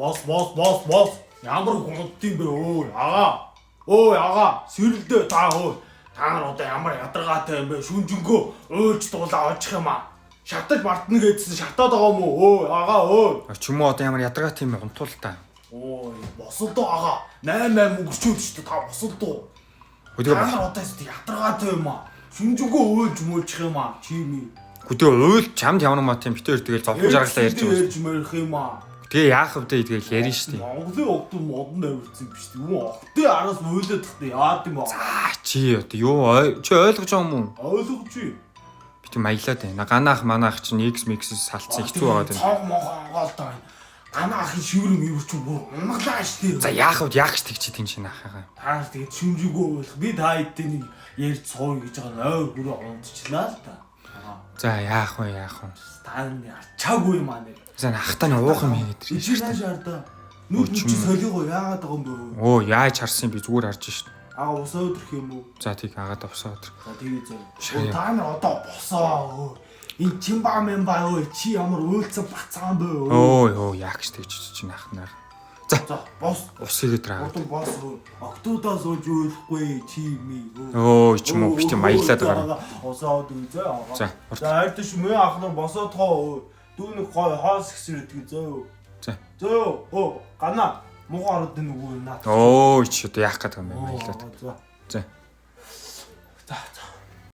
Бос. Ямар гонтдtiin бэ өө ага. Өө ага, сэрэлдээ та өө. Та нар одоо ямар ядаргаатай юм бэ? Шүнжэнгөө өөж дуулаа очих юм аа. Шатаж мартна гэдсэн шатаад байгаа юм уу? Өө ага өө. Ч юм уу одоо ямар ядаргаатай юм бэ? Унтуул та. Ой, босолдоо ага. 8 өнгөрчөөд ч та босолдоо. Хөдөө Та нар одоо ядаргаатай юм аа. Шүнжэнгөө өөлж мөөлчих юм аа. Чими. Хөдөө уйл чамд ямар мат юм битээр тэгэл зовхон жаргалаа ярьж байгаа. Ярьж мэрх юм аа. Тэгээ яах вэ тэгэл ярина шүү дээ. Монголын огт модон авирсан биш үү? Огтын араас уйлаад тахтай яад юм аа. Чи одоо юу чи ойлгож байгаа юм уу? Ойлгож чи. Бит маяглаад байна. Ганаах манаах чинь X-mix-с салцсан хэцүү байгаа юм. Цог могонгол таа. Ганаа ахын шиврэн ивэрч унглаа штэ. За яах вэ? Яах ч тэгчи тийм чинь ахаа. Таа тэгээд шүмжигөө болох. Би та хэдтэй нэг ярьж сууя гэж байгаа нойр бүрээ унтчлаа л та. За яах вэ? Та нар ачаагүй юм аа нэр. За ахтаа нь уух юм хийгээд ирсэн шүү дээ. Шаарда. Нүд чи солиго яагаад байгаа юм бэ? Оо яаж харсан би зүгээр харж шít. Аа усаа өдрөх юм уу? За тийг агаад авсаа өдөр. За тэгээ зөв. Та нар одоо босоо. Энэ чимба мемба өө чи ямар уйлцсан бацаан бэ өө. Оо яагч тэгч чинь ахнаар. За бос. Ус игээд раа. Одоо бос өө. Октоудаас ууж ойлгохгүй чи ми өө. Оо ч юм уу бит маяглаад байгаа. Усаа өдөр зөө аа. За хайртай шүү мэ ахнаар босоод хоо. Дүүнэг гой хоос гисэр идэх зөө. За. Зөө. Оо гана. Муугаар өдөн нөгөө наа. Оо ч одоо яах гээд байгаа юм бэ маяглаад. За. За.